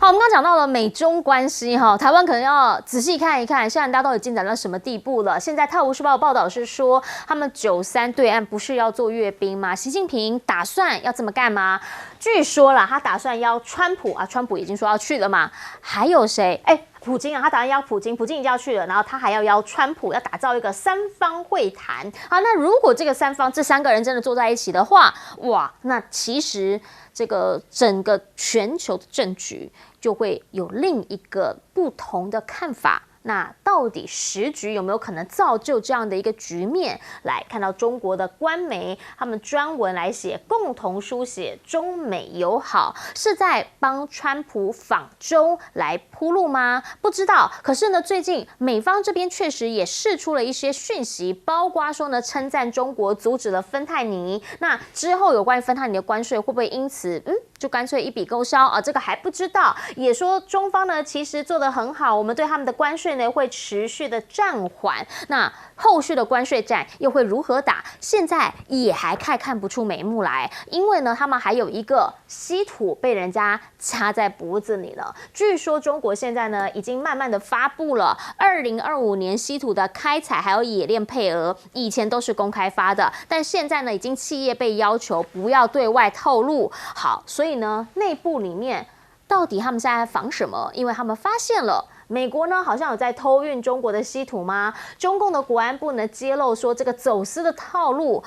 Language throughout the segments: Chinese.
好，我们刚讲到了美中关系哈，台湾可能要仔细看一看，现在大家到底进展到什么地步了？现在《泰晤士报》报道是说，他们93对岸不是要做阅兵吗？习近平打算要这么干吗？据说啦，他打算邀川普啊，川普已经说要去了嘛，还有谁？普京啊，他打算邀普京，普京已经要去了，然后他还要邀川普，要打造一个3方会谈。好，那如果这3个人真的坐在一起的话，哇，那其实这个整个全球的政局就会有另一个不同的看法。那到底时局有没有可能造就这样的一个局面？来看到中国的官媒，他们专文来写，共同书写中美友好，是在帮川普访中来铺路吗？不知道。可是呢，最近美方这边确实也释出了一些讯息，包括说呢，称赞中国阻止了芬太尼。那之后有关于芬太尼的关税会不会因此就干脆一笔勾销啊？这个还不知道。也说中方呢其实做得很好，我们对他们的关税呢会持续的暂缓。那后续的关税战又会如何打？现在也还看不出眉目来，因为呢他们还有一个稀土被人家掐在脖子里了。据说中国现在呢已经慢慢的发布了2025年稀土的开采还有冶炼配额，以前都是公开发的，但现在呢已经企业被要求不要对外透露。好，所以呢内部里面到底他们现在防什么？因为他们发现了美国呢好像有在偷运中国的稀土吗？中共的国安部呢揭露说这个走私的套路，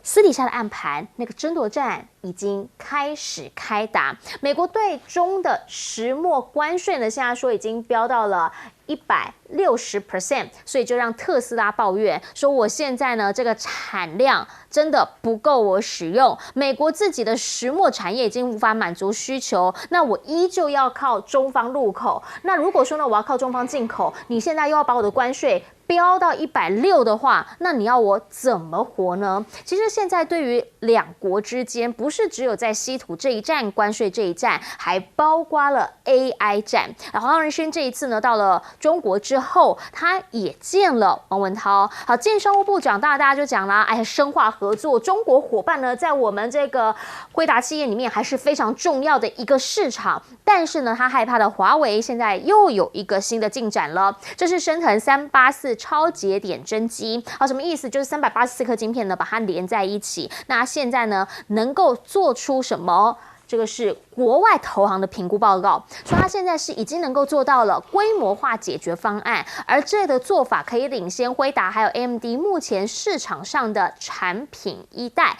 私底下的暗盘，那个争夺战已经开始开打。美国对中的石墨关税呢，现在说已经飙到了160%，所以就让特斯拉抱怨说，我现在呢这个产量真的不够我使用，美国自己的石墨产业已经无法满足需求，那我依旧要靠中方入口。那如果说呢我要靠中方进口，你现在又要把我的关税飙到160的话，那你要我怎么活呢？其实现在对于两国之间，不是只有在稀土这一战、关税这一战，还包括了 AI 战。然后黄仁勋这一次呢，到了中国之后，他也见了王文涛。好，见商务部长，大家就讲啦，深化合作，中国伙伴呢，在我们这个辉达企业里面还是非常重要的一个市场。但是呢，他害怕的华为现在又有一个新的进展了，这是升腾384超节点真机。好，什么意思？就是384颗晶片呢，把它连在一起。那现在呢，能够做出什么？这个是国外投行的评估报告，说它现在是已经能够做到了规模化解决方案，而这个做法可以领先辉达还有 AMD 目前市场上的产品一代。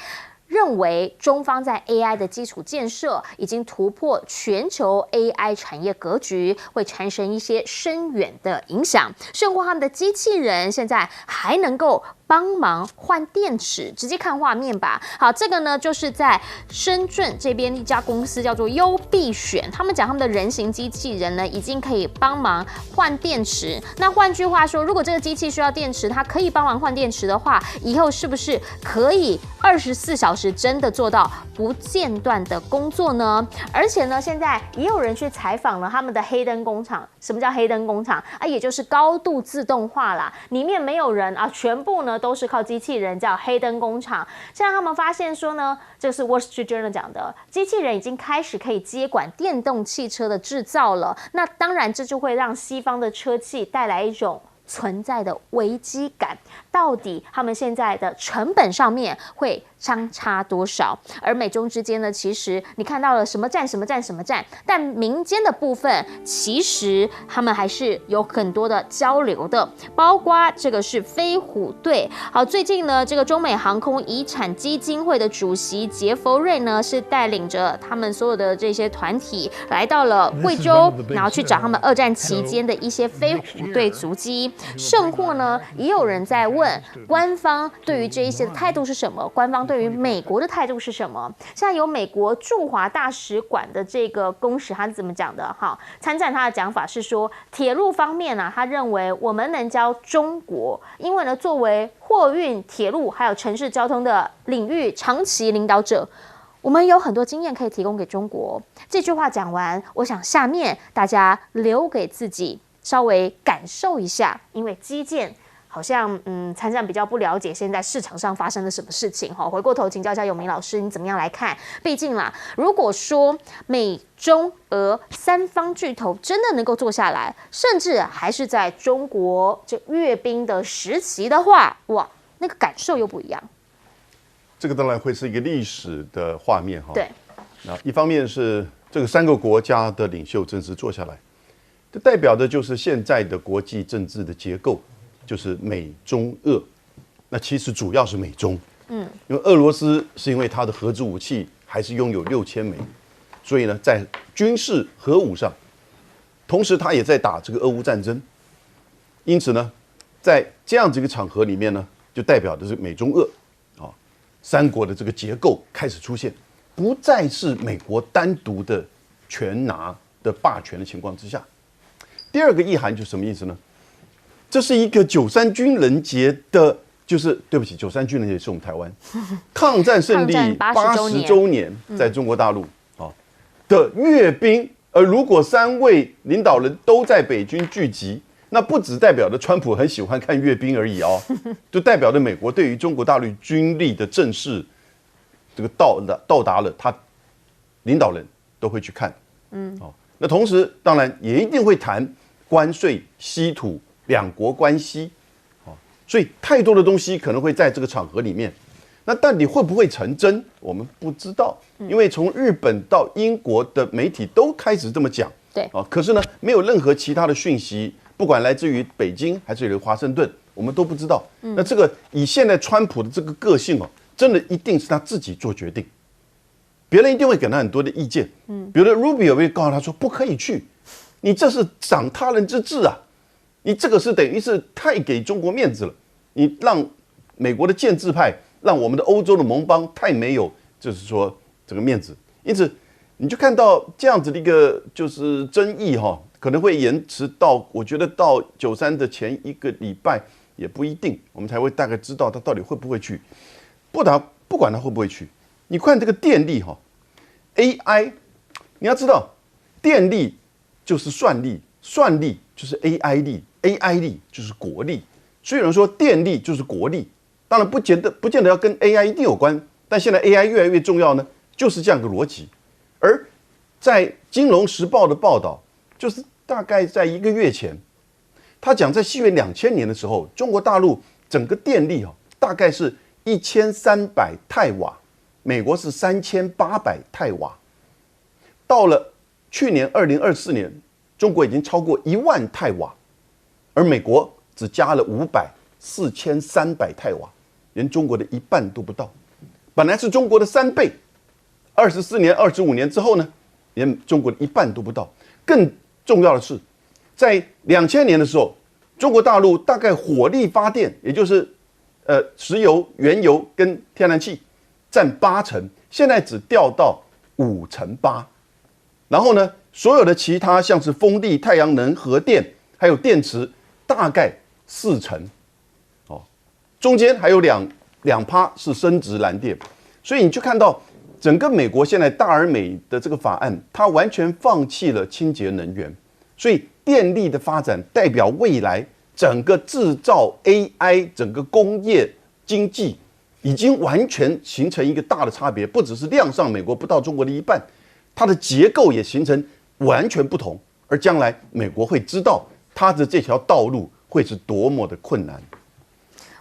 认为中方在 AI 的基础建设已经突破全球 AI 产业格局，会产生一些深远的影响，甚或他们的机器人现在还能够帮忙换电池，直接看画面吧。好，这个呢就是在深圳这边一家公司叫做优必选，他们讲他们的人形机器人呢已经可以帮忙换电池。那换句话说，如果这个机器需要电池，它可以帮忙换电池的话，以后是不是可以24小时真的做到不间断的工作呢？而且呢，现在也有人去采访了他们的黑灯工厂。什么叫黑灯工厂啊？也就是高度自动化啦，里面没有人啊，全部呢都是靠机器人，叫黑灯工厂。现在他们发现说呢，这是 Wall Street Journal 讲的，机器人已经开始可以接管电动汽车的制造了。那当然，这就会让西方的车企带来一种存在的危机感。到底他们现在的成本上面会相差多少？而美中之间呢，其实你看到了什么战什么战什么战，但民间的部分其实他们还是有很多的交流的，包括这个是飞虎队。好，最近呢，这个中美航空遗产基金会的主席杰佛瑞呢，是带领着他们所有的这些团体来到了贵州，然后去找他们2战期间的一些飞虎队足迹。甚或呢，也有人在问官方对于这一些的态度是什么？官方对于美国的态度是什么？现在有美国驻华大使馆的这个公使，他是怎么讲的？哈，参战他的讲法是说，铁路方面啊，他认为我们能教中国，因为呢，作为货运、铁路还有城市交通的领域长期领导者，我们有很多经验可以提供给中国。这句话讲完，我想下面大家留给自己稍微感受一下，因为基建好像参战比较不了解现在市场上发生了什么事情哈。回过头请教一下永明老师，你怎么样来看？毕竟啦，如果说美中俄三方巨头真的能够坐下来，甚至还是在中国这阅兵的时期的话，哇，那个感受又不一样。这个当然会是一个历史的画面哈。对。那一方面是这个3个国家的领袖正式坐下来，这代表的就是现在的国际政治的结构，就是美中俄。那其实主要是美中，因为俄罗斯是因为它的核子武器还是拥有6000枚，所以呢，在军事核武上，同时它也在打这个俄乌战争，因此呢，在这样子一个场合里面呢，就代表的是美中俄啊3国的这个结构开始出现。不再是美国单独的全拿的霸权的情况之下。第二个意涵就是什么意思呢？这是一个93军人节的，就是对不起，93军人节是我们台湾抗战胜利80周年，在中国大陆的阅兵。而如果3位领导人都在北京聚集，那不只代表着川普很喜欢看阅兵而已哦，就代表着美国对于中国大陆军力的正式。这个到达了，他领导人都会去看，那同时当然也一定会谈关税、稀土、2国关系，所以太多的东西可能会在这个场合里面。那到底会不会成真，我们不知道，因为从日本到英国的媒体都开始这么讲，对，可是呢，没有任何其他的讯息，不管来自于北京还是来自于华盛顿，我们都不知道。那这个以现在川普的这个个性真的一定是他自己做决定，别人一定会给他很多的意见。比如说 Rubio 会告诉他说不可以去，你这是长他人之志啊，你这个是等于是太给中国面子了，你让美国的建制派，让我们的欧洲的盟邦太没有，就是说这个面子。因此，你就看到这样子的一个就是争议可能会延迟到，我觉得到93的前1个礼拜也不一定，我们才会大概知道他到底会不会去。不管他会不会去，你看这个电力AI， 你要知道，电力就是算力，算力就是 AI 力，AI 力就是国力。所以有人说电力就是国力，当然不见得要跟 AI 一定有关，但现在 AI 越来越重要呢，就是这样的逻辑。而在《金融时报》的报道，就是大概在1个月前，他讲在西元2000年的时候，中国大陆整个电力大概是1300太瓦，美国是3800太瓦。到了去年2024年，中国已经超过10000太瓦，而美国只加了4300太瓦，连中国的1半都不到。本来是中国的3倍，24年、25年之后呢，连中国的1半都不到。更重要的是，在2000年的时候，中国大陆大概火力发电，也就是石油、原油跟天然气占80%，现在只掉到8%。然后呢，所有的其他像是风力、太阳能、核电，还有电池，大概40%。中间还有2%是深植蓝电。所以你就看到整个美国现在大而美的这个法案，它完全放弃了清洁能源，所以电力的发展代表未来整个制造 AI 整个工业经济已经完全形成一个大的差别，不只是量上美国不到中国的1半，它的结构也形成完全不同。而将来美国会知道它的这条道路会是多么的困难。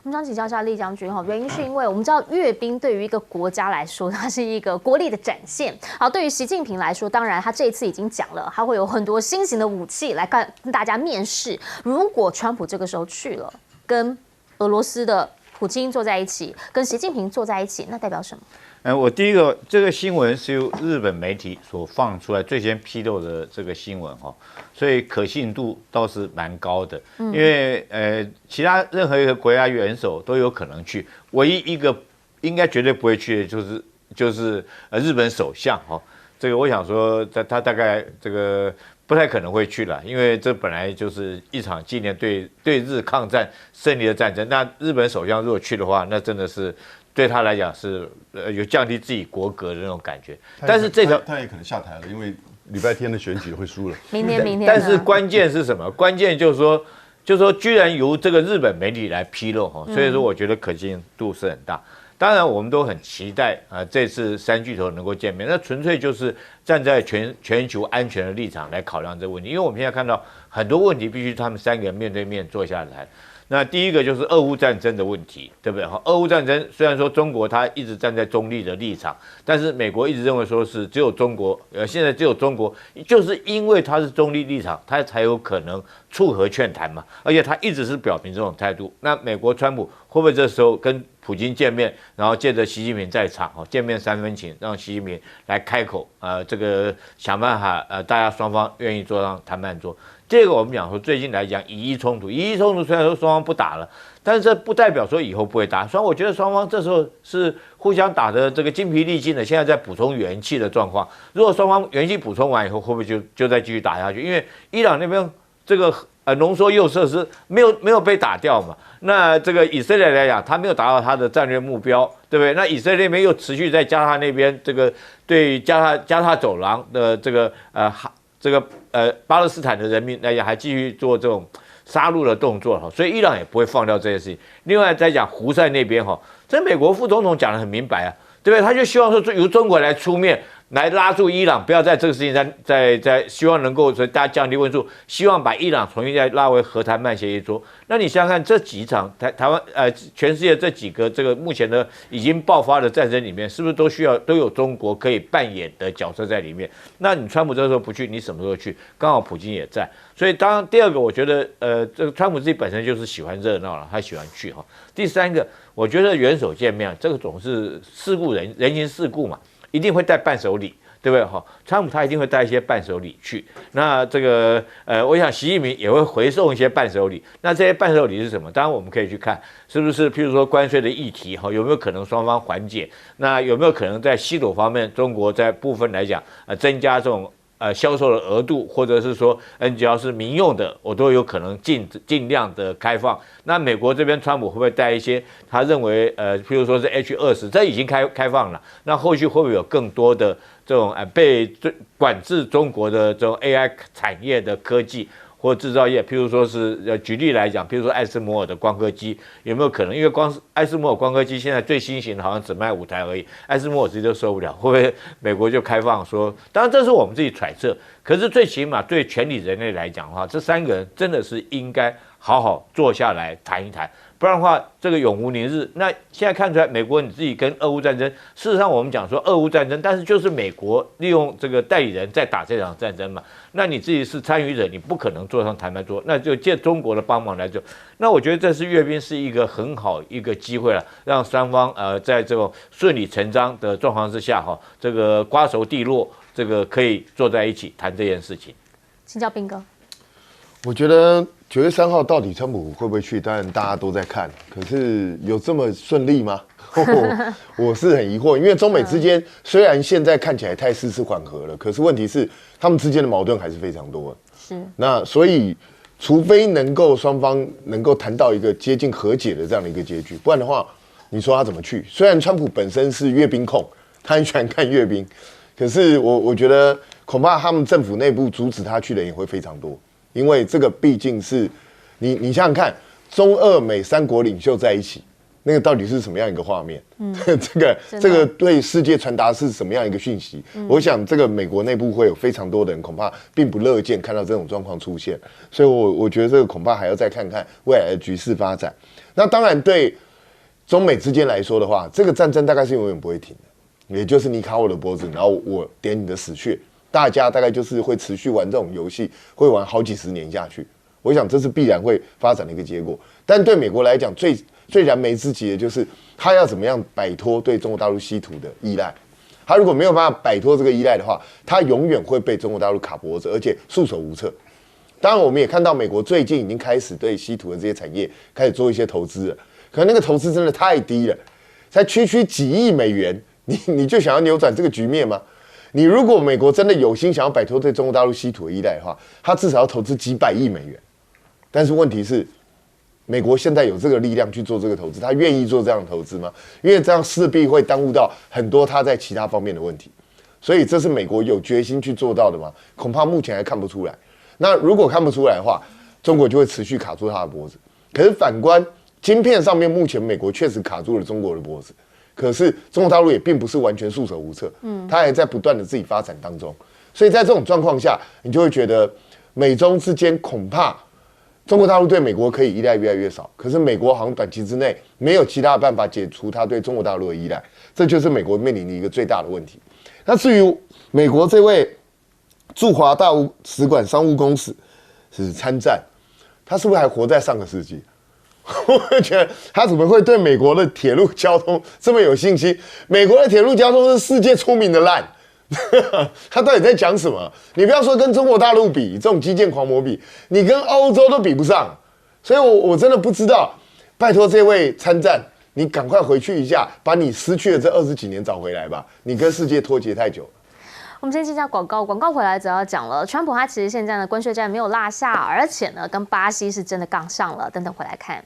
我们想请教一下厉将军原因是因为我们知道阅兵对于一个国家来说，它是一个国力的展现。好，对于习近平来说，当然他这一次已经讲了，他会有很多新型的武器来跟大家面试。如果川普这个时候去了，跟俄罗斯的普京坐在一起，跟习近平坐在一起，那代表什么？我第一个这个新闻是由日本媒体所放出来最先披露的这个新闻所以可信度倒是蛮高的。因为其他任何一个国家元首都有可能去，唯一一个应该绝对不会去的就是日本首相这个我想说他大概这个不太可能会去了，因为这本来就是一场纪念对日抗战胜利的战争。那日本首相如果去的话，那真的是对他来讲是有降低自己国格的那种感觉。但是这条他也可能下台了，因为礼拜天的选举会输了。明天。但是关键是什么？关键就是说，就是说居然由这个日本媒体来披露哈，所以说我觉得可信度是很大。当然，我们都很期待这次三巨头能够见面，那纯粹就是站在全球安全的立场来考量这个问题，因为我们现在看到很多问题必须他们三个人面对面坐下来。那第一个就是俄乌战争的问题，对不对？俄乌战争虽然说中国它一直站在中立的立场，但是美国一直认为说是只有中国，现在只有中国，就是因为它是中立立场，它才有可能促和劝谈嘛，而且它一直是表明这种态度。那美国川普会不会这时候跟普京见面，然后借着习近平在场，见面3分情，让习近平来开口，这个想办法，大家双方愿意坐上谈判桌。这个我们讲说，最近来讲以伊冲突虽然说双方不打了，但是这不代表说以后不会打。所以我觉得双方这时候是互相打的这个精疲力尽的，现在在补充元气的状况。如果双方元气补充完以后，会不会就再继续打下去？因为伊朗那边这个浓缩铀设施没有被打掉嘛，那这个以色列来讲，他没有达到他的战略目标，对不对？那以色列那边又持续在加沙那边这个对加沙走廊的这个巴勒斯坦的人民来讲，还继续做这种杀戮的动作哈，所以伊朗也不会放掉这些事情。另外再讲胡塞那边哈，这美国副总统讲得很明白啊，对不对？他就希望说由中国来出面。来拉住伊朗，不要在这个事情在希望能够所以大家降低温度，希望把伊朗重新再拉回和谈判协议桌。那你想想看，这几场台湾全世界这几个这个目前的已经爆发的战争里面，是不是都有中国可以扮演的角色在里面？那你川普这时候不去，你什么时候去？刚好普京也在，所以第二个，我觉得这个川普自己本身就是喜欢热闹了，他喜欢去哈。第三个，我觉得元首见面这个总是人情世故嘛。一定会带伴手礼，对不对？川普他一定会带一些伴手礼去。那这个我想习近平也会回送一些伴手礼。那这些伴手礼是什么？当然我们可以去看，是不是譬如说关税的议题有没有可能双方缓解？那有没有可能在稀土方面，中国在部分来讲增加这种销售的额度，或者是说只要是民用的，我都有可能尽量的开放。那美国这边川普会不会带一些他认为譬如说是 H20，这已经开放了，那后续会不会有更多的这种被管制中国的这种 AI 产业的科技？或制造业，譬如说是举例来讲，譬如说艾斯摩尔的光刻机有没有可能？因为光艾斯摩尔光刻机现在最新型的好像只卖5台而已，艾斯摩尔自己都受不了，会不会美国就开放说？当然这是我们自己揣测，可是最起码对全体人类来讲的话，这3个人真的是应该好好坐下来谈一谈。不然的话，这个永无宁日。那现在看出来，美国你自己跟俄乌战争，事实上我们讲说俄乌战争，但是就是美国利用这个代理人在打这场战争嘛。那你自己是参与者，你不可能坐上谈判桌，那就借中国的帮忙来做。那我觉得这次阅兵是一个很好一个机会了，让双方在这种顺理成章的状况之下这个瓜熟蒂落，这个可以坐在一起谈这件事情。请教彬哥。我觉得9月3号到底川普会不会去？当然大家都在看，可是有这么顺利吗？我是很疑惑，因为中美之间虽然现在看起来态势是缓和了，可是问题是他们之间的矛盾还是非常多的。是。那所以，除非能够双方能够谈到一个接近和解的这样的一个结局，不然的话，你说他怎么去？虽然川普本身是阅兵控，他很喜欢看阅兵，可是我觉得恐怕他们政府内部阻止他去的人也会非常多。因为这个毕竟是，你想想看，中俄美3国领袖在一起，那个到底是什么样一个画面？这个对世界传达是什么样一个讯息？我想这个美国内部会有非常多的人恐怕并不乐见看到这种状况出现，所以我觉得这个恐怕还要再看看未来的局势发展。那当然对中美之间来说的话，这个战争大概是永远不会停的，也就是你卡我的脖子，然后我点你的死穴。大家大概就是会持续玩这种游戏，会玩好几十年下去。我想这是必然会发展的一个结果。但对美国来讲，最燃眉之急的就是他要怎么样摆脱对中国大陆稀土的依赖。他如果没有办法摆脱这个依赖的话，他永远会被中国大陆卡脖子，而且束手无策。当然，我们也看到美国最近已经开始对稀土的这些产业开始做一些投资了，可能那个投资真的太低了，才区几亿美元，你就想要扭转这个局面吗？你如果美国真的有心想要摆脱对中国大陆稀土的依赖的话，他至少要投资几百亿美元。但是问题是，美国现在有这个力量去做这个投资，他愿意做这样的投资吗？因为这样势必会耽误到很多他在其他方面的问题。所以这是美国有决心去做到的吗？恐怕目前还看不出来。那如果看不出来的话，中国就会持续卡住它的脖子。可是反观晶片上面，目前美国确实卡住了中国的脖子，可是中国大陆也并不是完全束手无策，它还在不断的自己发展当中。所以在这种状况下，你就会觉得美中之间恐怕中国大陆对美国可以依赖越来越少，可是美国好像短期之内没有其他的办法解除它对中国大陆的依赖，这就是美国面临的一个最大的问题。那至于美国这位驻华大使馆商务公使是参战，他是不是还活在上个世纪？我觉得他怎么会对美国的铁路交通这么有信心？美国的铁路交通是世界出名的烂，他到底在讲什么？你不要说跟中国大陆比，这种基建狂魔比，你跟欧洲都比不上。所以我真的不知道，拜托这位参战，你赶快回去一下，把你失去的这20几年找回来吧。你跟世界脱节太久。我们先进下广告，广告回来则要讲了，川普他其实现在的关税战没有落下，而且呢跟巴西是真的杠上了。等等回来看。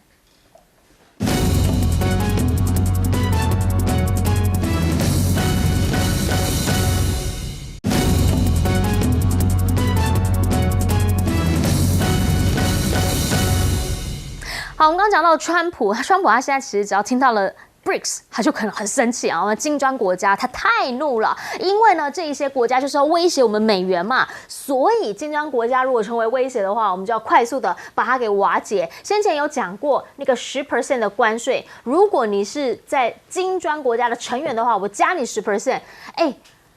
好，我们刚刚讲到川普他现在其实只要听到了 BRICS， 他就可能很生气啊！金砖国家他太怒了，因为呢这一些国家就是要威胁我们美元嘛，所以金砖国家如果成为威胁的话，我们就要快速的把它给瓦解。先前有讲过那个10% 的关税，如果你是在金砖国家的成员的话，我加你10%，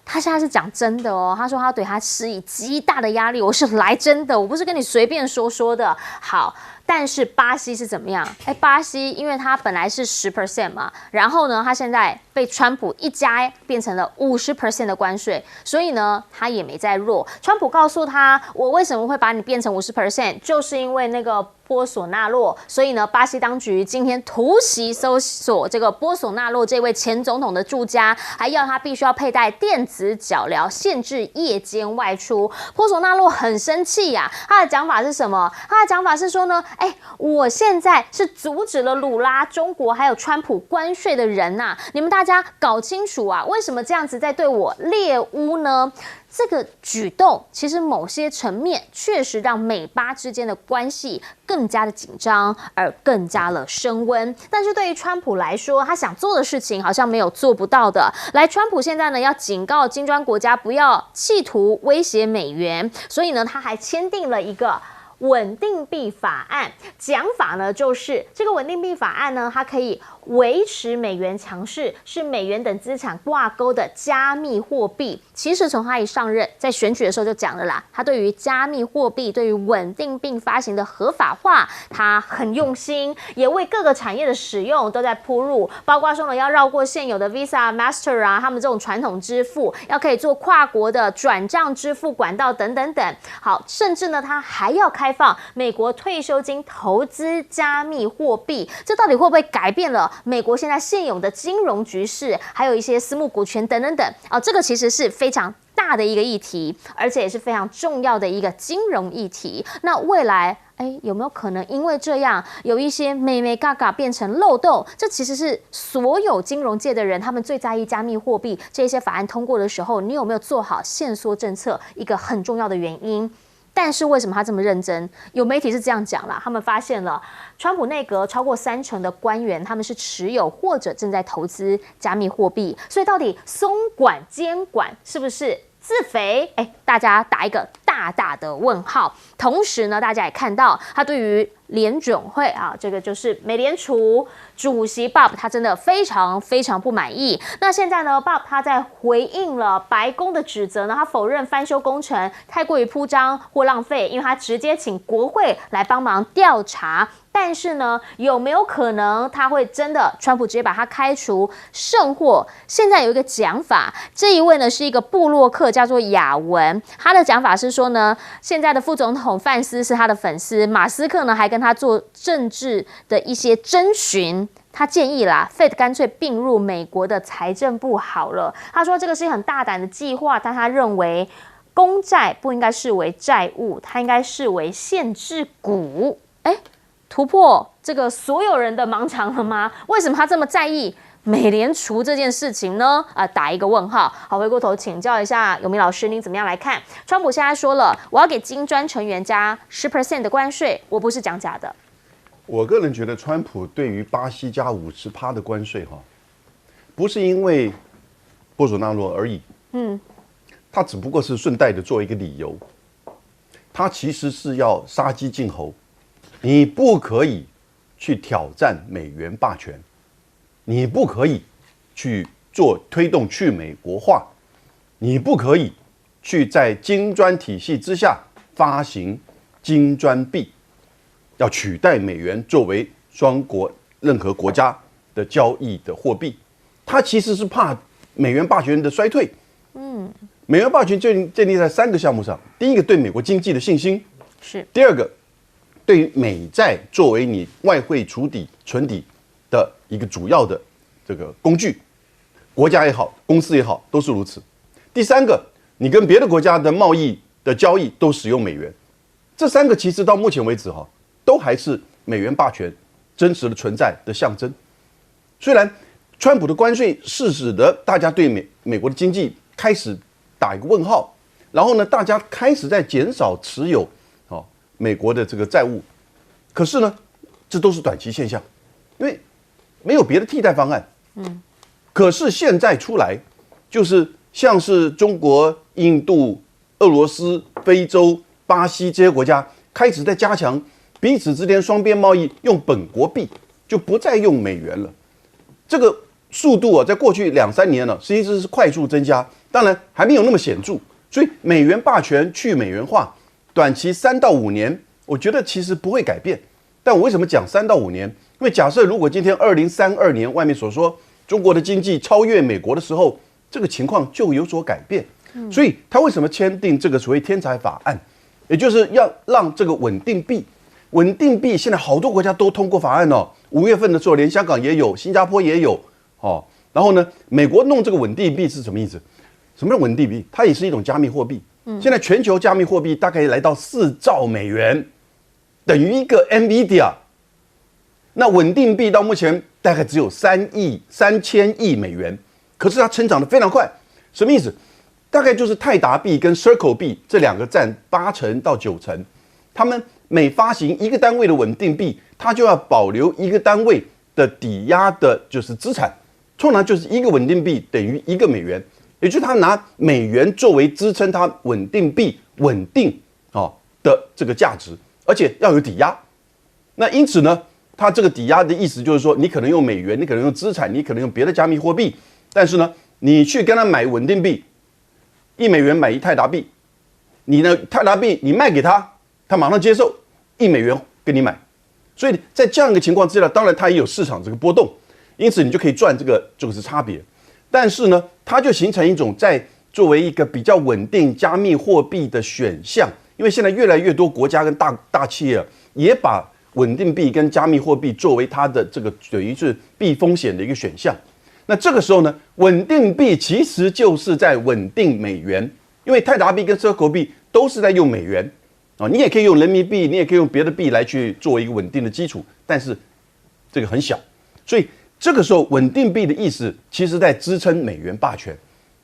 他现在是讲真的哦，他说他对他施以极大的压力，我是来真的，我不是跟你随便说的。好，但是巴西是怎么样？巴西因为它本来是10% 嘛，然后呢，它现在被川普一加变成了50% 的关税，所以呢，他也没再弱。川普告诉他，我为什么会把你变成50%，就是因为那个波索纳洛，所以呢，巴西当局今天突袭搜索这个波索纳洛这位前总统的住家，还要他必须要佩戴电子脚镣，限制夜间外出。波索纳洛很生气呀，他的讲法是什么？他的讲法是说呢，我现在是阻止了鲁拉、中国还有川普关税的人呐，你们大家搞清楚啊，为什么这样子在对我猎巫呢？这个举动其实某些层面确实让美巴之间的关系更加的紧张，而更加了升温。但是对于川普来说，他想做的事情好像没有做不到的。川普现在呢要警告金砖国家不要企图威胁美元，所以呢他还签订了一个稳定币法案，讲法呢就是这个稳定币法案呢，它可以维持美元强势，是美元等资产挂钩的加密货币。其实从他一上任，在选举的时候就讲了啦，他对于加密货币、对于稳定币发行的合法化，他很用心，也为各个产业的使用都在铺路，包括说呢要绕过现有的 Visa、Master 啊，他们这种传统支付，要可以做跨国的转账支付管道等等等。好，甚至呢他还要开放美国退休金投资加密货币，这到底会不会改变了美国现在现有的金融局势，还有一些私募股权等等等这个其实是非常大的一个议题，而且也是非常重要的一个金融议题。那未来有没有可能因为这样有一些眉眉角角变成漏洞？这其实是所有金融界的人他们最在意加密货币这些法案通过的时候，你有没有做好限缩政策一个很重要的原因。但是为什么他这么认真？有媒体是这样讲啦，他们发现了川普内阁超过30%的官员，他们是持有或者正在投资加密货币，所以到底松管监管是不是自肥？大家打一个大大的问号。同时呢，大家也看到他对于联准会这个就是美联储主席 Bob， 他真的非常非常不满意。那现在呢 ，Bob 他在回应了白宫的指责呢，他否认翻修工程太过于铺张或浪费，因为他直接请国会来帮忙调查。但是呢，有没有可能他会真的川普直接把他开除？甚或现在有一个讲法，这一位呢是一个部落客，叫做雅文，他的讲法是说呢，现在的副总统范斯是他的粉丝，马斯克呢还跟他做政治的一些征询。他建议啦 ，Fed 干脆并入美国的财政部好了。他说这个是很大胆的计划，但他认为公债不应该视为债务，它应该视为限制股。突破这个所有人的盲肠了吗？为什么他这么在意美联储这件事情呢？打一个问号。好，回过头请教一下永明老师，您怎么样来看？川普现在说了，我要给金砖成员加10% 的关税，我不是讲假的。我个人觉得，川普对于巴西加50%的关税，不是因为波索纳罗而已，他只不过是顺带的做一个理由，他其实是要杀鸡儆猴，你不可以去挑战美元霸权，你不可以去推动去美国化，你不可以去在金砖体系之下发行金砖币，要取代美元作为双国任何国家的交易的货币。他其实是怕美元霸权的衰退。美元霸权建立在3个项目上：第一个，对美国经济的信心；是第二个，对于美债作为你外汇存底的一个主要的这个工具，国家也好，公司也好，都是如此。第三个，你跟别的国家的贸易的交易都使用美元。这3个其实到目前为止都还是美元霸权真实的存在的象征。虽然川普的关税是使得大家对美国的经济开始打一个问号，然后呢，大家开始在减少持有美国的这个债务，可是呢，这都是短期现象，因为没有别的替代方案。可是现在出来，就是像是中国、印度、俄罗斯、非洲、巴西这些国家开始在加强彼此之间双边贸易，用本国币，就不再用美元了。这个速度在过去2-3年呢，实际上是快速增加，当然还没有那么显著。所以美元霸权去美元化，短期3到5年，我觉得其实不会改变。但我为什么讲3到5年？因为假设如果今天2032年外面所说中国的经济超越美国的时候，这个情况就有所改变。所以他为什么签订这个所谓天才法案，也就是要让这个稳定币现在好多国家都通过法案5月份的时候，连香港也有，新加坡也有然后呢，美国弄这个稳定币是什么意思？什么叫稳定币？它也是一种加密货币。现在全球加密货币大概来到4兆美元，等于一个 NVIDIA。那稳定币到目前大概只有3000亿美元，可是它成长得非常快。什么意思？大概就是泰达币跟 Circle 币这2个占8%到9%。他们每发行1个单位的稳定币，它就要保留1个单位的抵押的，就是资产。通常就是1个稳定币等于1个美元，也就是他拿美元作为支撑它稳定币稳定的这个价值，而且要有抵押。那因此呢，它这个抵押的意思就是说，你可能用美元，你可能用资产，你可能用别的加密货币，但是呢，你去跟他买稳定币，1美元买1泰达币，你的泰达币你卖给他，他马上接受1美元跟你买。所以在这样一个情况之下，当然它也有市场这个波动。因此，你就可以赚这个就是差别，但是呢，它就形成一种在作为一个比较稳定加密货币的选项，因为现在越来越多国家跟大企业也把稳定币跟加密货币作为它的这个等于是避风险的一个选项。那这个时候呢，稳定币其实就是在稳定美元，因为泰达币跟Circle币都是在用美元你也可以用人民币，你也可以用别的币来去做一个稳定的基础，但是这个很小，所以。这个时候，稳定币的意思，其实在支撑美元霸权。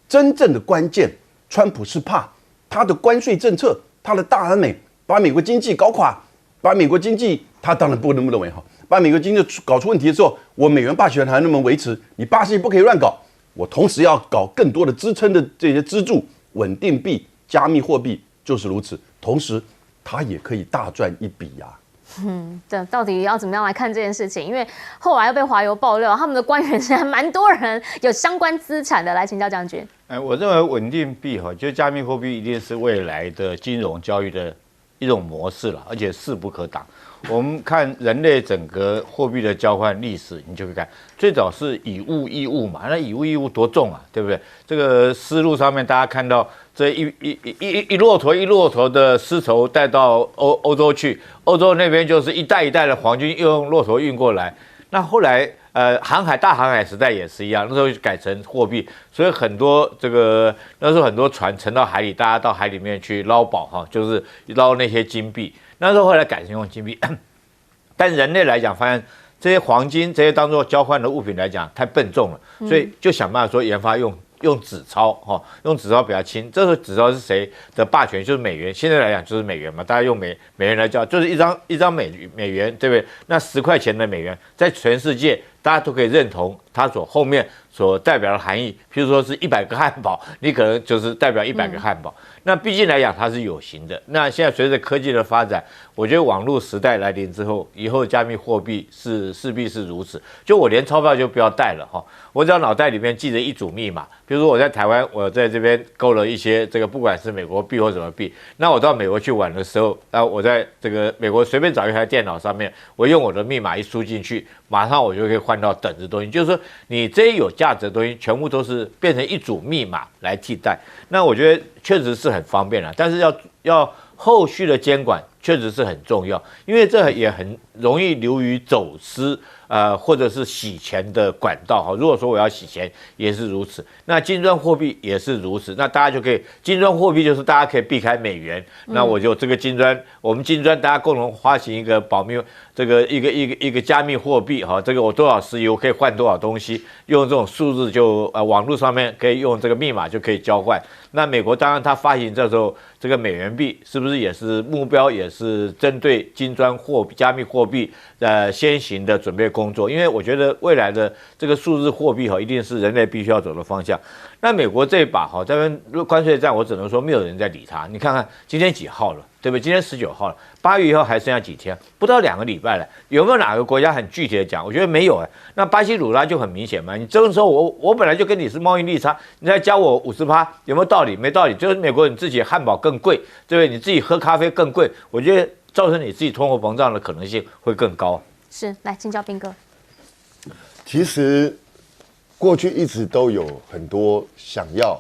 真正的关键，川普是怕他的关税政策，他的大而美，把美国经济搞垮，把美国经济，他当然不能认为把美国经济搞出问题的时候，我美元霸权还能不能维持？你巴西不可以乱搞，我同时要搞更多的支撑的这些支柱，稳定币、加密货币就是如此。同时，他也可以大赚一笔呀。这到底要怎么样来看这件事情？因为后来又被华油爆料，他们的官员现在蛮多人有相关资产的。来请教将军。我认为稳定币就加密货币一定是未来的金融交易的一种模式了，而且势不可挡。我们看人类整个货币的交换历史，你就会看，最早是以物易物嘛，那以物易物多重啊，对不对？这个丝路上面大家看到这一骆驼一骆驼的丝绸带到欧洲去，欧洲那边就是一袋一袋的黄金又用骆驼运过来。那后来大航海时代也是一样，那时候就改成货币，所以很多那时候很多船沉到海里，大家到海里面去捞宝就是捞那些金币。那时候后来改成用金币，但人类来讲，发现这些黄金这些当做交换的物品来讲太笨重了，所以就想办法说研发用纸钞哈，用纸钞比较轻。这个纸钞是谁的霸权？就是美元。现在来讲就是美元嘛，大家用美元来叫，就是一张美元，对不对？那10块钱的美元，在全世界大家都可以认同它后面所代表的含义。譬如说是100个汉堡，你可能就是代表100个汉堡。那毕竟来讲它是有形的。那现在随着科技的发展，我觉得网络时代来临之后，以后加密货币势必是如此。就我连钞票就不要带了哈，我只要脑袋里面记着一组密码。比如说我在台湾，我在这边购了一些这个不管是美国币或什么币，那我到美国去玩的时候，我在这个美国随便找一台电脑上面，我用我的密码一输进去，马上我就可以换到等值东西。就是说，你这些有价值的东西全部都是变成一组密码来替代。那我觉得确实是很方便了，但是要后续的监管确实是很重要，因为这也很容易流于走私。或者是洗钱的管道哈。如果说我要洗钱，也是如此。那金砖货币也是如此。那大家就可以，金砖货币就是大家可以避开美元。那我就这个金砖，我们金砖大家共同发行一个保密，这个一个加密货币哈。这个我多少石油可以换多少东西，用这种数字就网络上面可以用这个密码就可以交换。那美国当然它发行这时候这个美元币是不是也是目标也是针对金砖货币、加密货币先行的准备工作？因为我觉得未来的这个数字货币一定是人类必须要走的方向。那美国这一把这边关税战，我只能说没有人在理它。你看看今天几号了，对不对？今天19号了，8月1号还剩下几天？不到2个礼拜了。有没有哪个国家很具体的讲？我觉得没有那巴西鲁拉就很明显嘛。你这个时候我本来就跟你是贸易逆差，你再加我50%，有没有道理？没道理。就是美国你自己汉堡更贵，对不对？你自己喝咖啡更贵，我觉得造成你自己通货膨胀的可能性会更高。是，来请教彬哥。其实过去一直都有很多想要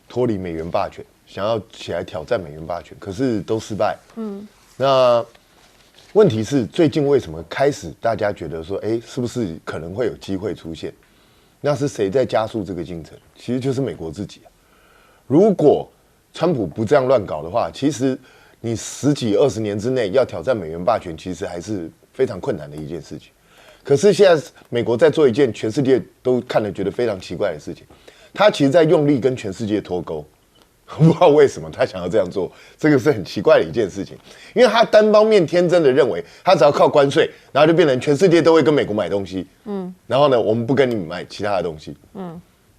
脱离美元霸权，想要起来挑战美元霸权，可是都失败。那问题是最近为什么开始大家觉得说，是不是可能会有机会出现？那是谁在加速这个进程？其实就是美国自己。如果川普不这样乱搞的话，其实你10几20年之内要挑战美元霸权，其实还是非常困难的一件事情。可是现在美国在做一件全世界都看了觉得非常奇怪的事情，他其实在用力跟全世界脱钩，不知道为什么他想要这样做，这个是很奇怪的一件事情，因为他单方面天真的认为他只要靠关税，然后就变成全世界都会跟美国买东西，然后呢我们不跟你买其他的东西，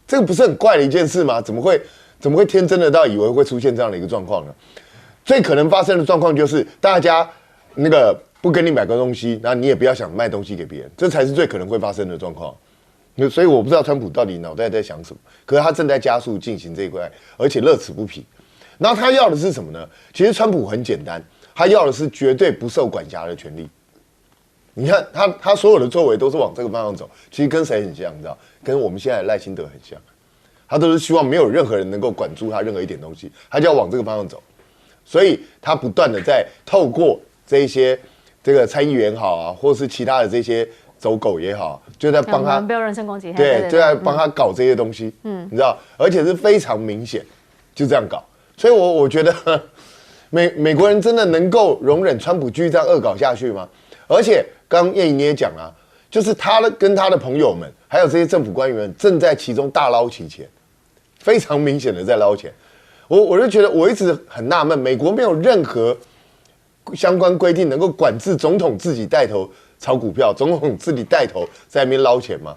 这个不是很怪的一件事吗？怎么会天真的到以为会出现这样的一个状况呢？最可能发生的状况就是大家那个不跟你买个东西，然后你也不要想卖东西给别人，这才是最可能会发生的状况。所以我不知道川普到底脑袋在想什么，可是他正在加速进行这一块，而且乐此不疲。然后他要的是什么呢？其实川普很简单，他要的是绝对不受管辖的权利。你看他所有的作为都是往这个方向走，其实跟谁很像？你知道，跟我们现在的赖清德很像。他都是希望没有任何人能够管住他任何一点东西，他就要往这个方向走。所以他不断的在透过这些这个参议员好啊，或是其他的这些走狗也好，就在帮他不要人身攻击，对，就在帮他搞这些东西，你知道，而且是非常明显，就这样搞。所以我觉得美国人真的能够容忍川普继续这样恶搞下去吗？而且刚刚叶颖你也讲了，就是他跟他的朋友们，还有这些政府官员们，正在其中大捞其钱，非常明显的在捞钱。我就觉得我一直很纳闷，美国没有任何相关规定能够管制总统自己带头炒股票，总统自己带头在那边捞钱吗？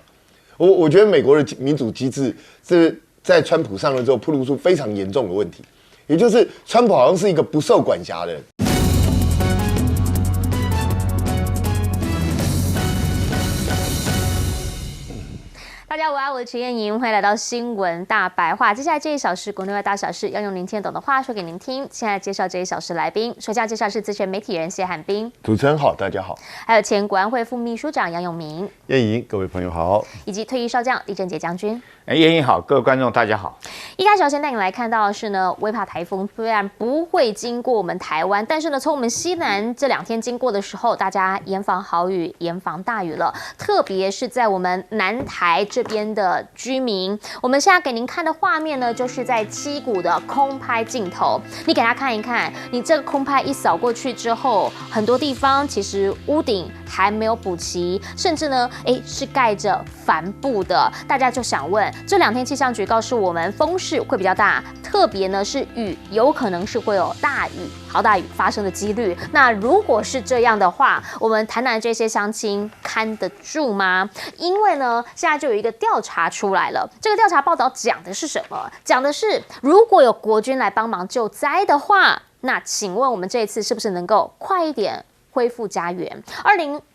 我觉得美国的民主机制是在川普上任之后暴露出非常严重的问题，也就是川普好像是一个不受管辖的人。大家午安，我是陈燕莹，欢迎来到新闻大白话。接下来这1小时国内外大小事，要用您听得懂的话说给您听。现在介绍这1小时来宾，首先介绍是资深媒体人谢汉彬，主持人好，大家好，还有前国安会副秘书长杨永明，燕莹，各位朋友好，以及退役少将李正杰将军。燕莹好，各位观众大家好。一开始先带你来看到的是呢，威帕台风虽然不会经过我们台湾，但是呢，从我们西南这2天经过的时候，大家严防豪雨，严防大雨了。特别是在我们南台这边千的居民。我们现在给您看的画面呢，就是在七股的空拍镜头，你给他看一看，你这个空拍一扫过去之后，很多地方其实屋顶还没有补齐，甚至呢，是盖着帆布的。大家就想问，这2天气象局告诉我们风势会比较大，特别呢是雨，有可能是会有大雨、豪大雨发生的几率。那如果是这样的话，我们台南这些乡亲看得住吗？因为呢，现在就有一个调查出来了。这个调查报道讲的是什么？讲的是如果有国军来帮忙救灾的话，那请问我们这一次是不是能够快一点恢复家园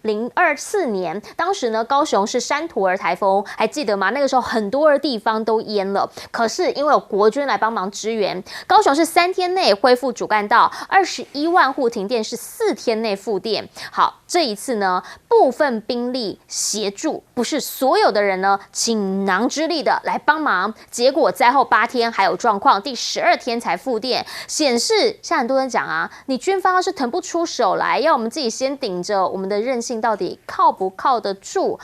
？2024年，当时呢，高雄是山图儿台风，还记得吗？那个时候很多的地方都淹了，可是因为有国军来帮忙支援，高雄是3天内恢复主干道，21万户停电是4天内复电。好，这一次呢，部分兵力协助，不是所有的人呢倾囊之力的来帮忙，结果灾后8天还有状况，第12天才复电，显示像很多人讲啊，你军方要是腾不出手来，要我们自己先顶着，我们的韧性到底靠不靠得住？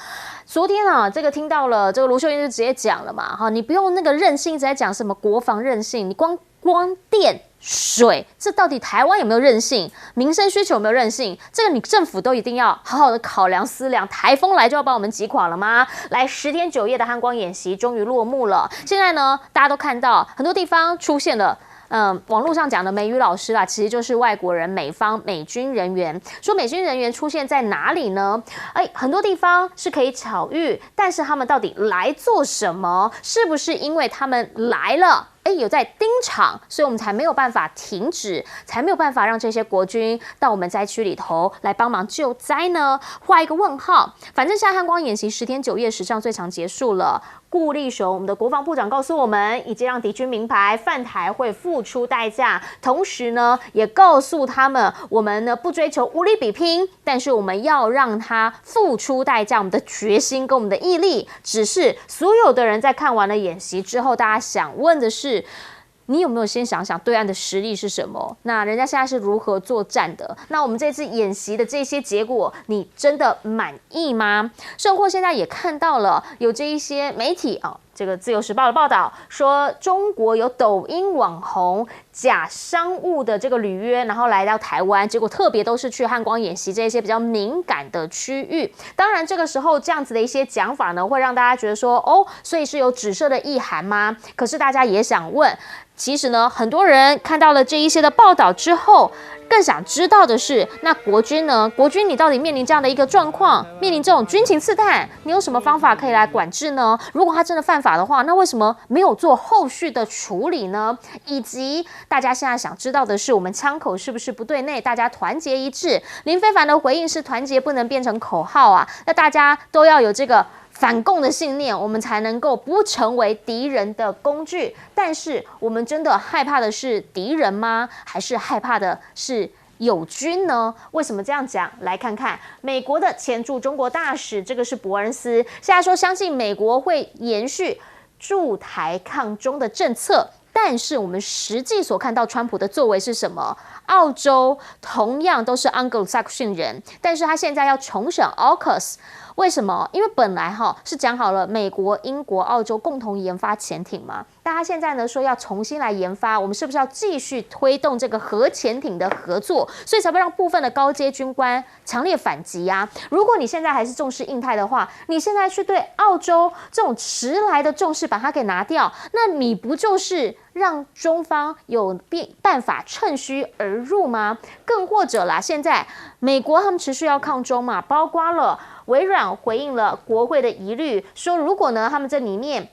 昨天啊，这个听到了，这个卢秀燕就直接讲了嘛，哈，你不用那个韧性一直在讲什么国防韧性，你光电水，这到底台湾有没有韧性？民生需求有没有韧性？这个你政府都一定要好好的考量思量。台风来就要把我们击垮了吗？来10天9夜的汉光演习终于落幕了。现在呢，大家都看到很多地方出现了。网络上讲的美语老师啦，其实就是外国人、美方美军人员。说美军人员出现在哪里呢？很多地方是可以巧遇，但是他们到底来做什么？是不是因为他们来了？有在盯场，所以我们才没有办法停止，才没有办法让这些国军到我们灾区里头来帮忙救灾呢？画一个问号。反正现在汉光演习10天9夜史上最长结束了。顾立雄，我们的国防部长告诉我们，已经让敌军明白犯台会付出代价，同时呢，也告诉他们，我们呢不追求武力比拼，但是我们要让他付出代价，我们的决心跟我们的毅力。只是所有的人在看完了演习之后，大家想问的是，你有没有先想想对岸的实力是什么？那人家现在是如何作战的？那我们这次演习的这些结果，你真的满意吗？甚或现在也看到了有这一些媒体这个自由时报的报道说，中国有抖音网红假商务的这个履约，然后来到台湾，结果特别都是去汉光演习这些比较敏感的区域。当然，这个时候这样子的一些讲法呢，会让大家觉得说，所以是有指涉的意涵吗？可是大家也想问，其实呢，很多人看到了这一些的报道之后，更想知道的是，那国军呢？国军你到底面临这样的一个状况，面临这种军情刺探，你有什么方法可以来管制呢？如果他真的犯法的话，那为什么没有做后续的处理呢？以及大家现在想知道的是，我们枪口是不是不对内？大家团结一致。林飞帆的回应是团结不能变成口号啊，那大家都要有这个反共的信念，我们才能够不成为敌人的工具。但是我们真的害怕的是敌人吗？还是害怕的是友军呢？为什么这样讲？来看看美国的前驻中国大使，这个是伯恩斯，现在说相信美国会延续驻台抗中的政策。但是我们实际所看到川普的作为是什么？澳洲同样都是 Anglo-Saxon 人，但是他现在要重审 AUKUS。为什么？因为本来是讲好了美国、英国、澳洲共同研发潜艇嘛，但他现在呢说要重新来研发，我们是不是要继续推动这个核潜艇的合作？所以才会让部分的高阶军官强烈反击啊！如果你现在还是重视印太的话，你现在去对澳洲这种迟来的重视把它给拿掉，那你不就是让中方有办法趁虚而入吗？更或者啦，现在美国他们持续要抗中嘛，包括了微软回应了国会的疑虑，说如果呢他们这里面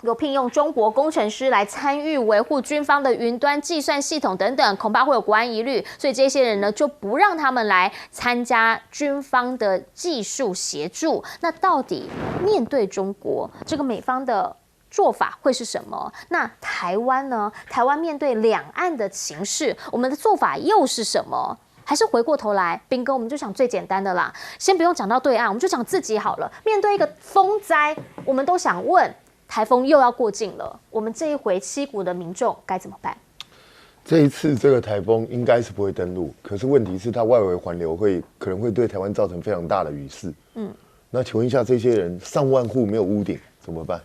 有聘用中国工程师来参与维护军方的云端计算系统等等，恐怕会有国安疑虑，所以这些人呢就不让他们来参加军方的技术协助。那到底面对中国这个美方的做法会是什么？那台湾呢？台湾面对两岸的情势，我们的做法又是什么？还是回过头来，彬哥，我们就讲最简单的啦，先不用讲到对岸，我们就讲自己好了。面对一个风灾，我们都想问，台风又要过境了，我们这一回七股的民众该怎么办？这一次这个台风应该是不会登陆，可是问题是它外围环流可能会对台湾造成非常大的雨势。那请问一下，这些人上万户没有屋顶，怎么办？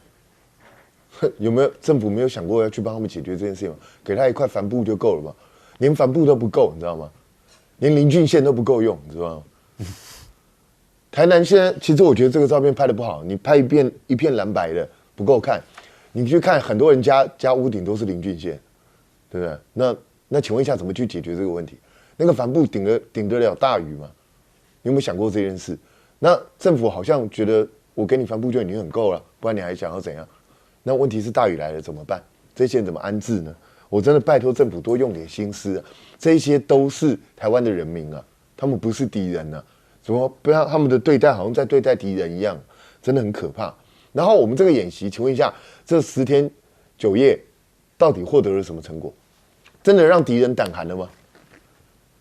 有没有政府没有想过要去帮他们解决这件事情吗？给他一块帆布就够了嘛？连帆布都不够，你知道吗？连林俊宪都不够用，你知道吗？台南现在其实我觉得这个照片拍的不好，你拍一片蓝白的不够看，你去看很多人家屋顶都是林俊宪，对不对？那请问一下，怎么去解决这个问题？那个帆布顶得了大雨吗？你有没有想过这件事？那政府好像觉得我给你帆布就已经很够了，不然你还想要怎样？那问题是大雨来了怎么办？这些人怎么安置呢？我真的拜托政府多用点心思啊！这些都是台湾的人民啊，他们不是敌人啊，怎么不要他们的对待好像在对待敌人一样，真的很可怕。然后我们这个演习，请问一下，这10天9夜到底获得了什么成果？真的让敌人胆寒了吗？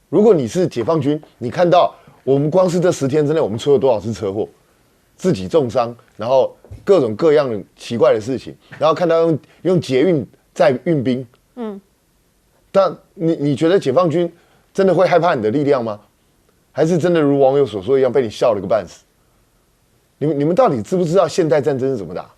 如果你是解放军，你看到我们光是这10天之内，我们出了多少次车祸，自己重伤，然后各种各样的奇怪的事情，然后看到用捷运载运兵，但你觉得解放军真的会害怕你的力量吗？还是真的如网友所说一样被你笑了个半死？你们到底知不知道现代战争是怎么打？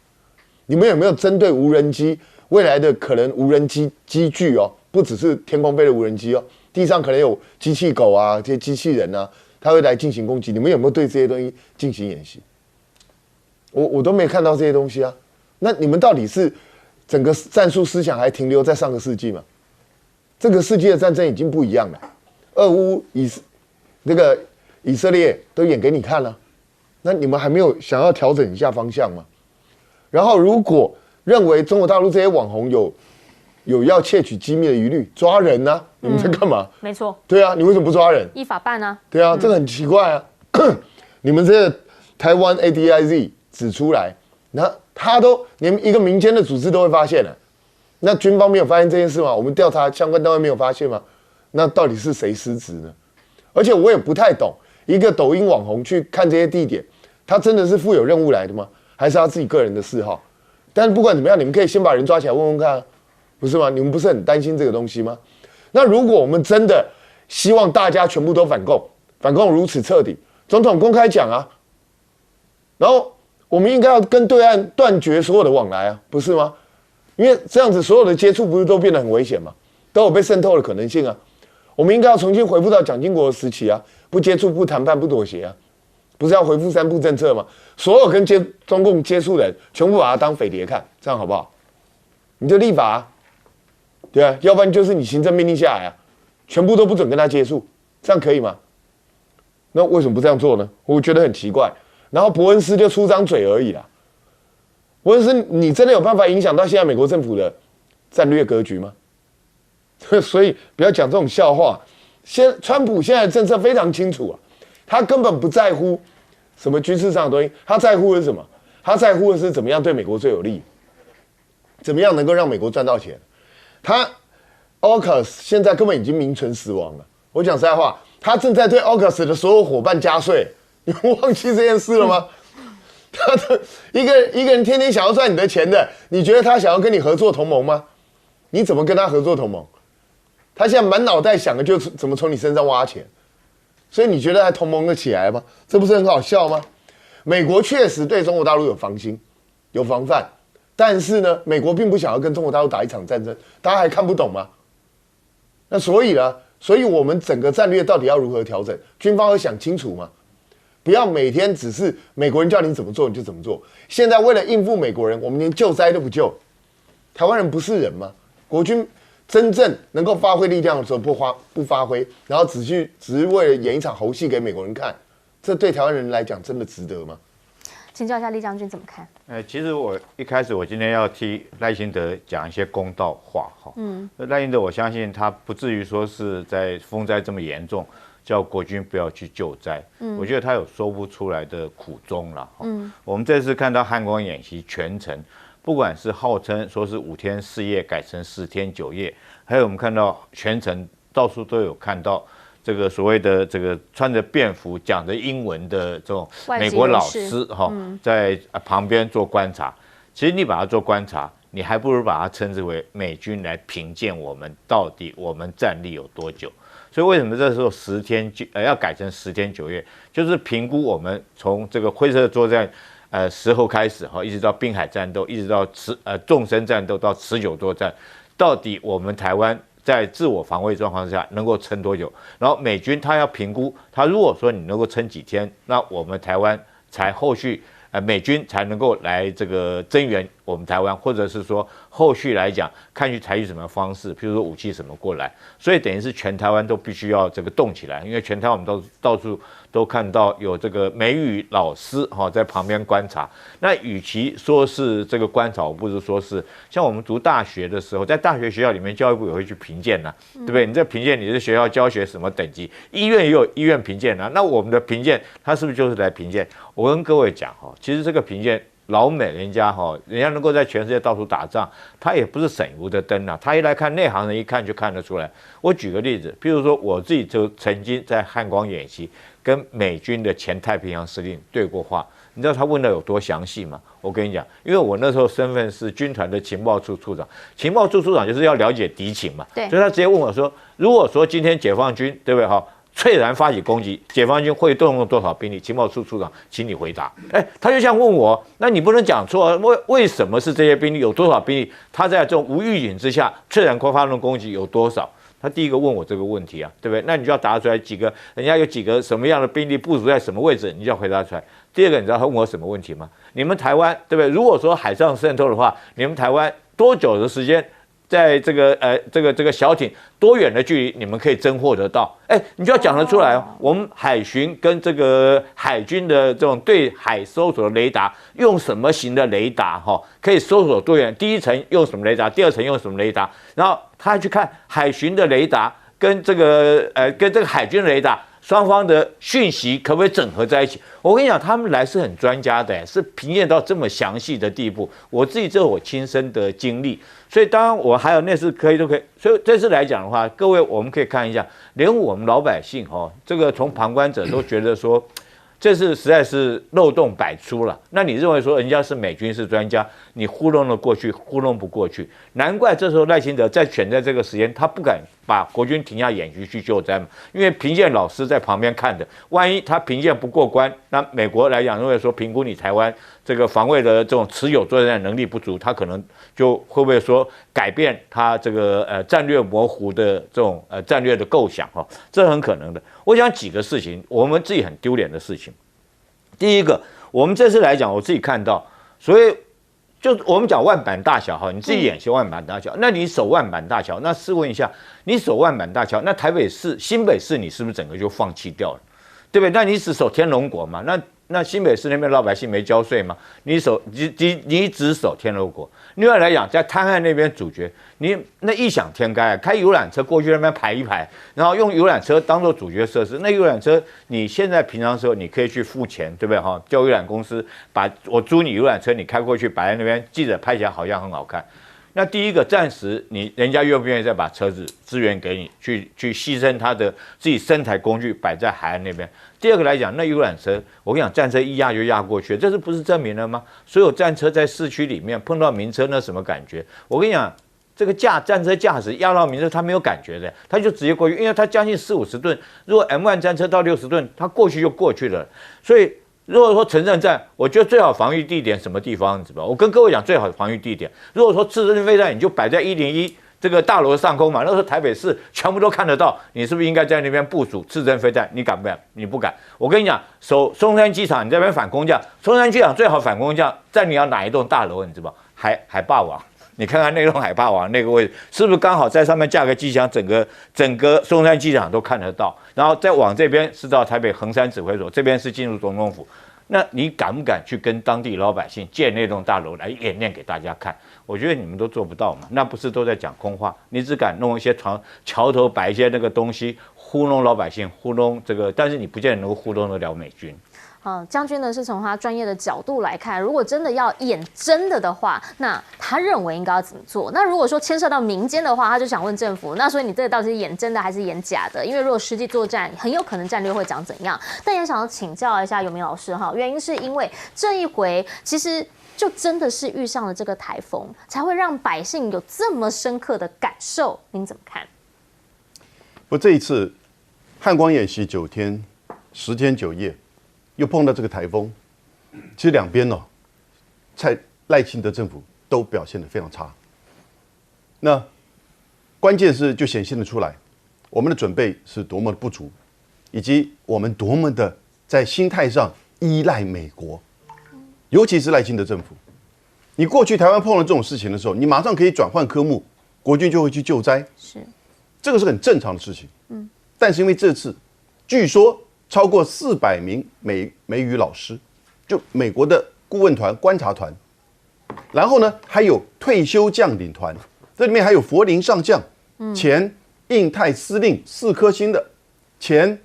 你们有没有针对无人机未来的可能无人机机具哦，不只是天空飞的无人机哦，地上可能有机器狗啊，这些机器人啊，它会来进行攻击。你们有没有对这些东西进行演习？我都没看到这些东西啊。那你们到底是整个战术思想还停留在上个世纪吗？这个世界的战争已经不一样了，俄乌以色列都演给你看了，那你们还没有想要调整一下方向吗？然后如果认为中国大陆这些网红有要窃取机密的疑虑，抓人啊！你们在干嘛？没错，对啊，你为什么不抓人？依法办啊。对啊，这个很奇怪啊！你们这个台湾 ADIZ 指出来，那他都连一个民间的组织都会发现了，那军方没有发现这件事吗？我们调查相关单位没有发现吗？那到底是谁失职呢？而且我也不太懂，一个抖音网红去看这些地点，他真的是负有任务来的吗？还是他自己个人的嗜好？但是不管怎么样，你们可以先把人抓起来问问看啊，不是吗？你们不是很担心这个东西吗？那如果我们真的希望大家全部都反共如此彻底，总统公开讲啊，然后我们应该要跟对岸断绝所有的往来啊，不是吗？因为这样子所有的接触不是都变得很危险吗？都有被渗透的可能性啊。我们应该要重新回复到蒋经国的时期啊，不接触、不谈判、不妥协啊，不是要回复3不政策吗？所有跟中共接触的人，全部把它当匪谍看，这样好不好？你就立法啊，对啊，要不然就是你行政命令下来啊，全部都不准跟他接触，这样可以吗？那为什么不这样做呢？我觉得很奇怪。然后伯恩斯就出张嘴而已啦。伯恩斯，你真的有办法影响到现在美国政府的战略格局吗？所以不要讲这种笑话。川普现在的政策非常清楚啊，他根本不在乎什么军事上的东西，他在乎的是什么？他在乎的是怎么样对美国最有利，怎么样能够让美国赚到钱。AUKUS 现在根本已经名存实亡了。我讲实在话，他正在对 AUKUS 的所有伙伴加税，你们忘记这件事了吗？他的一个人天天想要赚你的钱的，你觉得他想要跟你合作同盟吗？你怎么跟他合作同盟？他现在满脑袋想的就是怎么从你身上挖钱，所以你觉得还同盟得起来吗？这不是很好笑吗？美国确实对中国大陆有防心、有防范，但是呢，美国并不想要跟中国大陆打一场战争，大家还看不懂吗？那所以呢，我们整个战略到底要如何调整？军方要想清楚吗？不要每天只是美国人叫你怎么做你就怎么做。现在为了应付美国人，我们连救灾都不救。台湾人不是人吗？国军真正能够发挥力量的时候不发挥，然后只是为了演一场猴戏给美国人看，这对台湾人来讲真的值得吗？请教一下李将军怎么看？其实我一开始我今天要替赖清德讲一些公道话哈。赖清德我相信他不至于说是在风灾这么严重，叫国军不要去救灾。我觉得他有说不出来的苦衷啦。我们这次看到汉光演习全程。不管是号称说是5天4夜改成10天9夜，还有我们看到全程到处都有看到这个所谓的这个穿着便服讲着英文的这种美国老师在旁边做观察。其实你把它做观察，你还不如把它称之为美军来评鉴我们到底我们战力有多久。所以为什么这时候10天要改成10天9夜，就是评估我们从这个灰色作战时候开始哈，一直到滨海战斗，一直到纵深战斗到持久作战，到底我们台湾在自我防卫状况下能够撑多久？然后美军他要评估，他如果说你能够撑几天，那我们台湾才后续美军才能够来这个增援我们台湾，或者是说后续来讲看去采取什么方式，譬如说武器什么过来，所以等于是全台湾都必须要这个动起来，因为全台湾我们到处都看到有这个美语老师在旁边观察。那与其说是这个观察，我不如说是像我们读大学的时候，在大学学校里面，教育部也会去评鉴呐，对不对？你这评鉴你是学校教学什么等级，医院也有医院评鉴啊。那我们的评鉴，它是不是就是来评鉴？我跟各位讲其实这个评鉴。老美人家能够在全世界到处打仗，他也不是省油的灯啊。他一来看，内行人一看就看得出来。我举个例子，譬如说我自己就曾经在汉光演习跟美军的前太平洋司令对过话，你知道他问的有多详细吗？我跟你讲，因为我那时候身份是军团的情报处处长，情报处处长就是要了解敌情嘛，对，所以他直接问我说，如果说今天解放军对不对猝然发起攻击，解放军会动用多少兵力？情报处处长，请你回答。他就像问我，那你不能讲错，为什么是这些兵力？有多少兵力？他在这种无预警之下，猝然发动攻击有多少？他第一个问我这个问题啊，对不对？那你就要答出来几个，人家有几个什么样的兵力部署在什么位置，你就要回答出来。第二个，你知道他问我什么问题吗？你们台湾对不对？如果说海上渗透的话，你们台湾多久的时间？在这个小艇多远的距离你们可以侦获得到？你就要讲得出来哦。我们海巡跟这个海军的这种对海搜索的雷达，用什么型的雷达可以搜索多远？第一层用什么雷达？第二层用什么雷达？然后他去看海巡的雷达跟这个海军的雷达。双方的讯息可不可以整合在一起？我跟你讲，他们来是很专家的，是评验到这么详细的地步。我自己这是我亲身的经历，所以当然我还有那次都可以。所以这次来讲的话，各位我们可以看一下，连我们老百姓这个从旁观者都觉得说，这是实在是漏洞百出了。那你认为说人家是美军是专家，你糊弄了过去，糊弄不过去。难怪这时候赖清德在选在这个时间，他不敢把国军停下演习去救灾嘛，因为评鉴老师在旁边看的，万一他评鉴不过关，那美国来讲认为说评估你台湾这个防卫的这种持久作战能力不足，他可能就会不会说改变他这个战略模糊的这种战略的构想这很可能的。我想几个事情，我们自己很丢脸的事情。第一个，我们这次来讲，我自己看到，所以就我们讲万板大桥你自己演习万板大桥，那你守万板大桥，那试问一下，你守万板大桥，那台北市、新北市你是不是整个就放弃掉了，对不对？那你只守天龙国嘛？那新北市那边老百姓没交税吗？你只守天龙国。另外来讲，在滩岸那边主角，你那异想天开开游览车过去那边排一排，然后用游览车当做主角设施。那游览车你现在平常时候你可以去付钱，对不对叫游览公司把我租你游览车，你开过去摆在那边，记者拍起来好像很好看。那第一个，暂时人家愿不愿意再把车子资源给你，去牺牲他的自己生产工具摆在海岸那边。第二个来讲，那游览车，我跟你讲，战车一压就压过去，这是不是证明了吗？所有战车在市区里面碰到民车，那什么感觉？我跟你讲，这个战车驾驶压到民车，他没有感觉的，他就直接过去，因为他将近40-50吨，如果 M1 战车到60吨，他过去就过去了，所以。如果说城镇战，我觉得最好防御地点什么地方？你知道？我跟各位讲，最好的防御地点。如果说刺针飞弹，你就摆在101这个大楼的上空嘛，那时候台北市全部都看得到，你是不是应该在那边部署刺针飞弹？你敢不敢？你不敢。我跟你讲，守松山机场，你这边反攻降，松山机场最好反攻降，在你要哪一栋大楼？你知道？海霸王。你看看那栋海霸王那个位置，是不是刚好在上面架个机枪，整个松山机场都看得到？然后再往这边是到台北衡山指挥所，这边是进入总统府。那你敢不敢去跟当地老百姓建那栋大楼来演练给大家看？我觉得你们都做不到嘛，那不是都在讲空话？你只敢弄一些桥头摆一些那个东西，糊弄老百姓，糊弄这个，但是你不见得能够糊弄得了美军。将军呢是从他专业的角度来看，如果真的要演真的话，那他认为应该要怎么做？那如果说牵涉到民间的话，他就想问政府，那所以你这个到底是演真的还是演假的？因为如果实际作战，很有可能战略会长怎样。但也想要请教一下游明老师原因是因为这一回其实就真的是遇上了这个台风，才会让百姓有这么深刻的感受。您怎么看？这一次汉光演习9天10天9夜。又碰到这个台风，其实两边赖清德政府都表现得非常差。那关键是就显现得出来，我们的准备是多么的不足，以及我们多么的在心态上依赖美国，尤其是赖清德政府。你过去台湾碰到这种事情的时候，你马上可以转换科目，国军就会去救灾，是这个是很正常的事情。但是因为这次据说超过400名美语老师，就美国的顾问团、观察团，然后呢还有退休将领团，这里面还有佛林上将，前印太司令4颗星的，前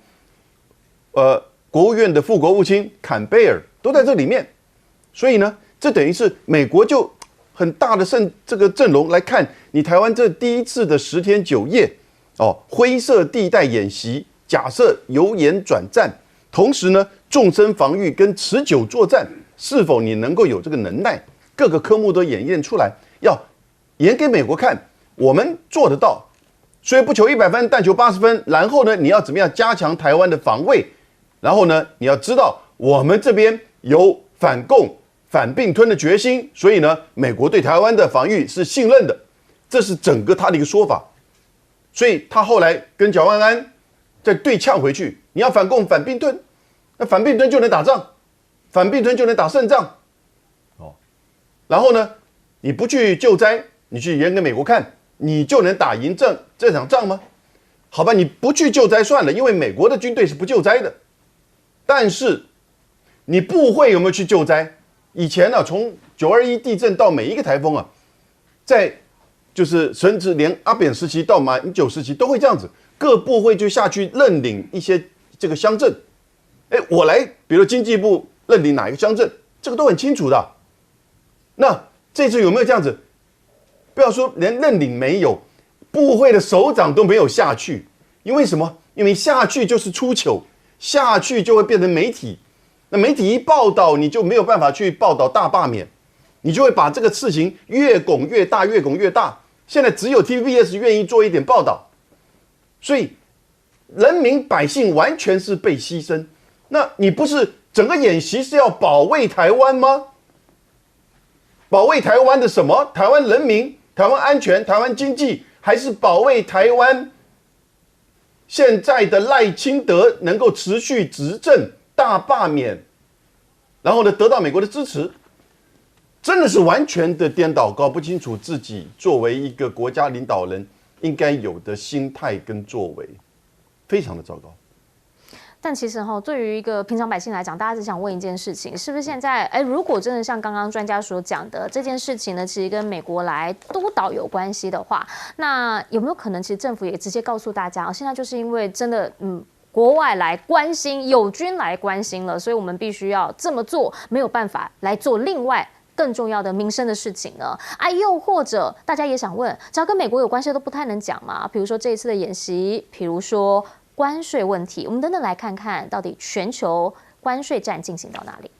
国务院的副国务卿坎贝尔都在这里面，所以呢，这等于是美国就很大的这个阵容来看你台湾这第一次的10天9夜灰色地带演习，假设由严转战，同时呢纵深防御跟持久作战，是否你能够有这个能耐？各个科目都演练出来，要演给美国看，我们做得到。所以不求100分，但求80分。然后呢，你要怎么样加强台湾的防卫？然后呢，你要知道我们这边有反共、反并吞的决心，所以呢，美国对台湾的防御是信任的，这是整个他的一个说法。所以他后来跟蒋万安再对呛回去，你要反共、反并吞，那反并吞就能打仗，反并吞就能打胜仗，然后呢，你不去救灾，你去演给美国看，你就能打赢这场仗吗？好吧，你不去救灾算了，因为美国的军队是不救灾的。但是你部会有没有去救灾？以前呢，从921地震到每一个台风啊，在就是甚至连阿扁时期到马英九时期都会这样子，各部会就下去认领一些这个乡镇。我来，比如经济部认领哪一个乡镇，这个都很清楚的。那这次有没有这样子？不要说连认领没有，部会的首长都没有下去，因为什么？因为下去就是出糗，下去就会变成媒体。那媒体一报道，你就没有办法去报道大罢免，你就会把这个事情越拱越大，越拱越大。现在只有 TVBS 愿意做一点报道，所以人民百姓完全是被牺牲。那你不是整个演习是要保卫台湾吗？保卫台湾的什么？台湾人民、台湾安全、台湾经济，还是保卫台湾现在的赖清德能够持续执政、大罢免，然后呢得到美国的支持？真的是完全的颠倒，搞不清楚自己作为一个国家领导人应该有的心态跟作为，非常的糟糕。但其实对于一个平常百姓来讲，大家只想问一件事情：是不是现在，如果真的像刚刚专家所讲的这件事情呢，其实跟美国来督导有关系的话，那有没有可能，其实政府也直接告诉大家，现在就是因为真的，国外来关心，友军来关心了，所以我们必须要这么做，没有办法来做另外更重要的民生的事情呢？又或者大家也想问，只要跟美国有关系都不太能讲嘛？比如说这一次的演习，比如说关税问题，我们等等来看看到底全球关税战进行到哪里。